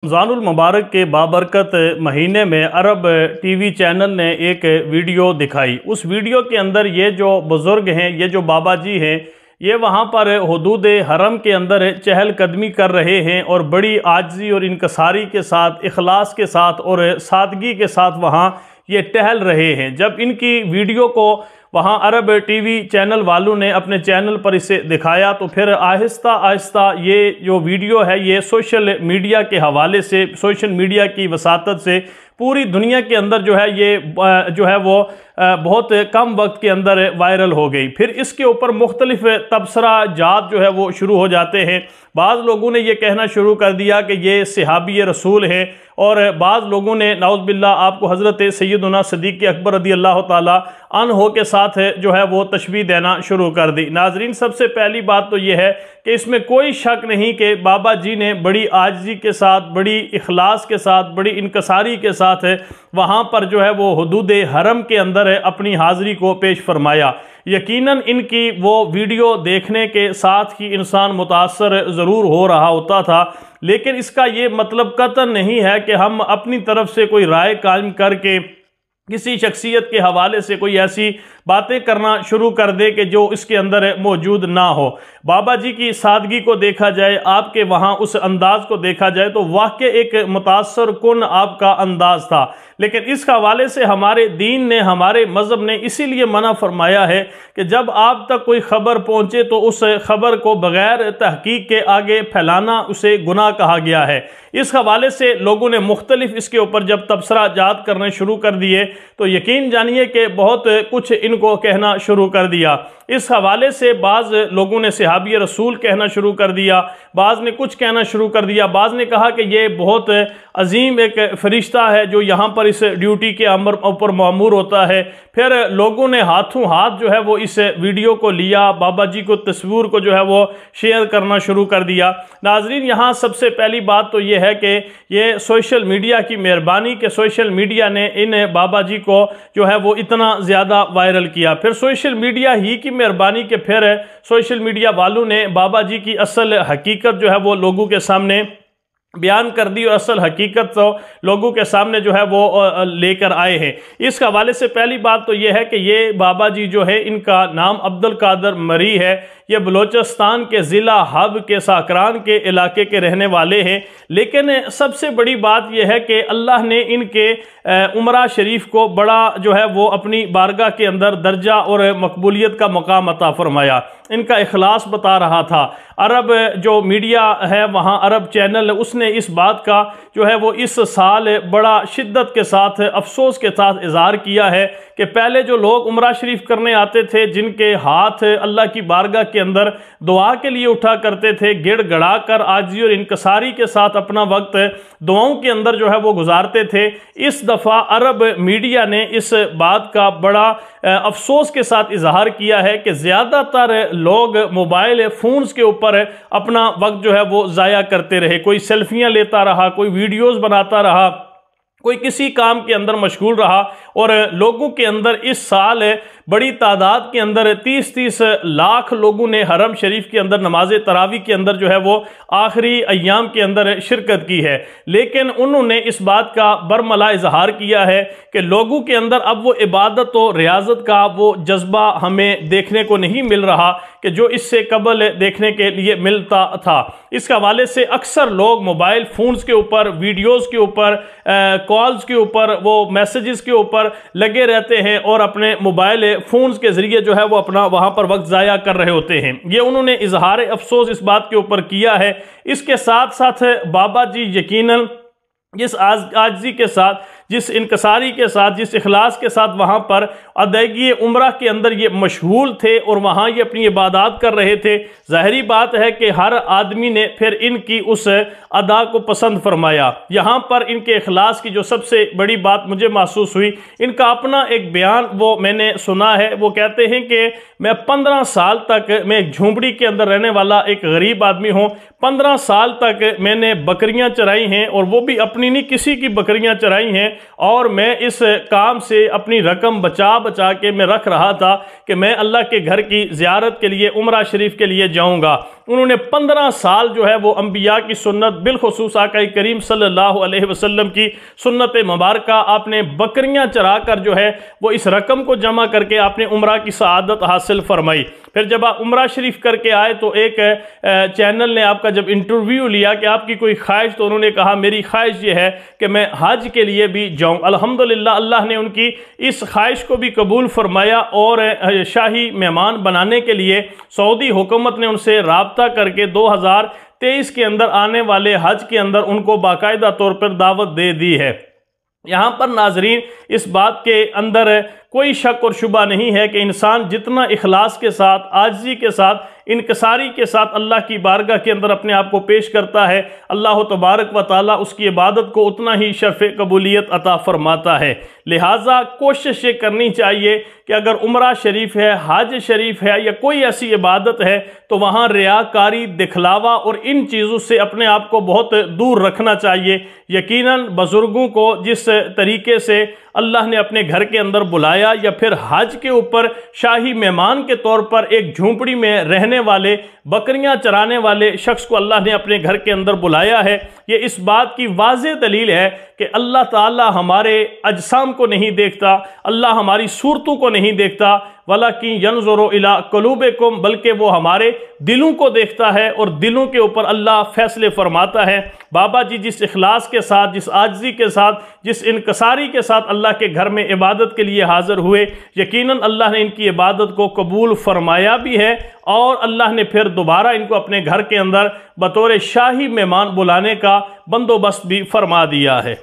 رمضان المبارک کے بابرکت مہینے میں عرب ٹی وی چینل نے ایک ویڈیو دکھائی۔ اس ویڈیو کے اندر یہ جو بزرگ ہیں، یہ جو بابا جی ہیں، یہ وہاں پر حدود حرم کے اندر چہل قدمی کر رہے ہیں اور بڑی عاجزی اور انکساری کے ساتھ، اخلاص کے ساتھ اور سادگی کے ساتھ وہاں یہ ٹہل رہے ہیں۔ جب ان کی ویڈیو کو وہاں عرب ٹی وی چینل والوں نے اپنے چینل پر اسے دکھایا تو پھر آہستہ آہستہ یہ جو ویڈیو ہے یہ سوشل میڈیا کے حوالے سے، سوشل میڈیا کی وساطت سے پوری دنیا کے اندر یہ وہ بہت کم وقت کے اندر وائرل ہو گئی۔ پھر اس کے اوپر مختلف تبصرہ جات وہ شروع ہو جاتے ہیں۔ بعض لوگوں نے یہ کہنا شروع کر دیا کہ یہ صحابی رسول ہیں، اور بعض لوگوں نے نعوذ باللہ آپ کو حضرت سیدنا صدیق اکبر رضی اللہ تعالی عنہ کے ساتھ وہ تشبیہ دینا شروع کر دی۔ ناظرین، سب سے پہلی بات تو یہ ہے کہ اس میں کوئی شک نہیں کہ بابا جی نے بڑی عاجزی کے ساتھ، بڑی اخلاص کے ساتھ، بڑی انکساری کے ساتھ وہاں پر وہ حدود حرم کے اندر اپنی حاضری کو پیش فرمایا۔ یقیناً ان کی وہ ویڈیو دیکھنے کے ساتھ ہی انسان متاثر ضرور ہو رہا ہوتا تھا، لیکن اس کا یہ مطلب قطعاً نہیں ہے کہ ہم اپنی طرف سے کوئی رائے قائم کر کے کسی شخصیت کے حوالے سے کوئی ایسی باتیں کرنا شروع کر دے کہ جو اس کے اندر موجود نہ ہو۔ بابا جی کی سادگی کو دیکھا جائے، آپ کے وہاں اس انداز کو دیکھا جائے تو واقع ایک متاثر کن آپ کا انداز تھا، لیکن اس حوالے سے ہمارے دین نے، ہمارے مذہب نے اسی لیے منع فرمایا ہے کہ جب آپ تک کوئی خبر پہنچے تو اس خبر کو بغیر تحقیق کے آگے پھیلانا اسے گناہ کہا گیا ہے۔ اس حوالے سے لوگوں نے مختلف اس کے اوپر جب تبصرہ جات کرنے شروع کر دیے تو یقین جانیے کہ بہت کچھ ان کو کہنا شروع کر دیا۔ اس حوالے سے بعض لوگوں نے صحابی رسول کہنا شروع کر دیا، بعض نے کچھ کہنا شروع کر دیا، بعض نے کہا کہ یہ بہت عظیم ایک فرشتہ ہے جو یہاں پر اس ڈیوٹی کے اوپر مأمور ہوتا ہے۔ پھر لوگوں نے ہاتھوں ہاتھ وہ اس ویڈیو کو لیا، بابا جی کو تصویر کو وہ شیئر کرنا شروع کر دیا۔ ناظرین، یہاں سب سے پہلی بات تو یہ ہے کہ یہ سوشل میڈیا کی مہربانی کہ سوشل میڈیا نے ان بابا جی کو وہ اتنا زیادہ وائرل کیا۔ پھر سوشل میڈیا ہی کی مہربانی کہ پھر سوشل میڈیا والوں نے بابا جی کی اصل حقیقت وہ لوگوں کے سامنے بیان کر دی، اور اصل حقیقت تو لوگوں کے سامنے وہ لے کر آئے ہیں۔ اس حوالے سے پہلی بات تو یہ ہے کہ یہ بابا جی ان کا نام عبدالقادر مری ہے، یہ بلوچستان کے ضلع حب کے ساکران کے علاقے کے رہنے والے ہیں۔ لیکن سب سے بڑی بات یہ ہے کہ اللہ نے ان کے عمرہ شریف کو بڑا وہ اپنی بارگاہ کے اندر درجہ اور مقبولیت کا مقام عطا فرمایا۔ ان کا اخلاص بتا رہا تھا۔ عرب جو میڈیا ہے وہاں، عرب چینل، اس نے اس بات کا وہ اس سال بڑا شدت کے ساتھ، افسوس کے ساتھ اظہار کیا ہے کہ پہلے جو لوگ عمرہ شریف کرنے آتے تھے، جن کے ہاتھ اللہ کی بارگاہ کے اندر دعا کے لیے اٹھا کرتے تھے، گڑ گڑا کر عاجزی اور انکساری کے ساتھ اپنا وقت دعاؤں کے اندر وہ گزارتے تھے، اس دفعہ عرب میڈیا نے اس بات کا بڑا افسوس کے ساتھ اظہار کیا ہے کہ زیادہ تر لوگ موبائل فونز کے اوپر اپنا وقت وہ ضائع کرتے رہے، کوئی سیلفیاں لیتا رہا، کوئی ویڈیوز بناتا رہا، کوئی کسی کام کے اندر مشغول رہا، اور لوگوں کے اندر اس سال بڑی تعداد کے اندر 30 لاکھ لوگوں نے حرم شریف کے اندر نماز تراویح کے اندر وہ آخری ایام کے اندر شرکت کی ہے۔ لیکن انہوں نے اس بات کا برملا اظہار کیا ہے کہ لوگوں کے اندر اب وہ عبادت و ریاضت کا وہ جذبہ ہمیں دیکھنے کو نہیں مل رہا کہ جو اس سے قبل دیکھنے کے لیے ملتا تھا۔ اس حوالے سے اکثر لوگ موبائل فونز کے اوپر، ویڈیوز کے اوپر، کالز کے اوپر، وہ میسیجز کے اوپر لگے رہتے ہیں اور اپنے موبائل فونز کے ذریعے وہ اپنا وہاں پر وقت ضائع کر رہے ہوتے ہیں۔ یہ انہوں نے اظہار افسوس اس بات کے اوپر کیا ہے۔ اس کے ساتھ ساتھ بابا جی یقیناً جس عاجزی کے ساتھ، جس انکساری کے ساتھ، جس اخلاص کے ساتھ وہاں پر ادائیگی عمرہ کے اندر یہ مشغول تھے اور وہاں یہ اپنی عبادات کر رہے تھے، ظاہری بات ہے کہ ہر آدمی نے پھر ان کی اس ادا کو پسند فرمایا۔ یہاں پر ان کے اخلاص کی جو سب سے بڑی بات مجھے محسوس ہوئی، ان کا اپنا ایک بیان میں نے سنا ہے۔ وہ کہتے ہیں کہ میں 15 سال تک میں ایک جھونپڑی کے اندر رہنے والا ایک غریب آدمی ہوں، 15 سال تک میں نے بکریاں چرائی ہیں، اور وہ بھی اپنی نہیں کسی کی بکریاں چرائی ہیں، اور میں اس کام سے اپنی رقم بچا بچا کے میں رکھ رہا تھا کہ میں اللہ کے گھر کی زیارت کے لیے عمرہ شریف کے لیے جاؤں گا۔ انہوں نے 15 سال جو ہے وہ انبیاء کی سنت، بالخصوص آقا کریم صلی اللہ علیہ وسلم کی سنت مبارکہ، آپ نے بکریاں چرا کر جو ہے وہ اس رقم کو جمع کر کے آپ نے عمرہ کی سعادت حاصل فرمائی۔ پھر جب آپ عمرہ شریف کر کے آئے تو ایک چینل نے آپ کا جب انٹرویو لیا کہ آپ کی کوئی خواہش، تو انہوں نے کہا میری خواہش یہ ہے کہ میں حج کے لیے بھی جاؤں۔ الحمدللہ اللہ نے ان کی اس خواہش کو بھی قبول فرمایا اور شاہی مہمان بنانے کے لیے سعودی حکومت نے ان سے رابطہ کر کے 2023 کے اندر آنے والے حج کے اندر ان کو باقاعدہ طور پر دعوت دے دی ہے۔ یہاں پر ناظرین اس بات کے اندر کوئی شک اور شبہ نہیں ہے کہ انسان جتنا اخلاص کے ساتھ، عاجزی کے ساتھ، انکساری کے ساتھ اللہ کی بارگاہ کے اندر اپنے آپ کو پیش کرتا ہے، اللہ تبارک و تعالیٰ اس کی عبادت کو اتنا ہی شرف قبولیت عطا فرماتا ہے۔ لہٰذا کوشش یہ کرنی چاہیے کہ اگر عمرہ شریف ہے، حج شریف ہے یا کوئی ایسی عبادت ہے تو وہاں ریاکاری، دکھلاوا اور ان چیزوں سے اپنے آپ کو بہت دور رکھنا چاہیے۔ یقیناً بزرگوں کو جس طریقے سے اللہ نے اپنے گھر کے اندر بلایا، یا پھر حج کے اوپر شاہی مہمان کے طور پر ایک جھونپڑی میں رہنے والے، بکریاں چرانے والے شخص کو اللہ نے اپنے گھر کے اندر بلایا ہے، یہ اس بات کی واضح دلیل ہے کہ اللہ تعالی ہمارے اجسام کو نہیں دیکھتا، اللہ ہماری صورتوں کو نہیں دیکھتا، وَلَكِنْ يَنْظُرُ إِلَىٰ قُلُوبِكُمْ، بلکہ وہ ہمارے دلوں کو دیکھتا ہے اور دلوں کے اوپر اللہ فیصلے فرماتا ہے۔ بابا جی جس اخلاص کے ساتھ، جس عاجزی کے ساتھ، جس انکساری کے ساتھ اللہ کے گھر میں عبادت کے لیے حاضر ہوئے، یقیناً اللہ نے ان کی عبادت کو قبول فرمایا بھی ہے، اور اللہ نے پھر دوبارہ ان کو اپنے گھر کے اندر بطور شاہی مہمان بلانے کا بندوبست بھی فرما دیا ہے۔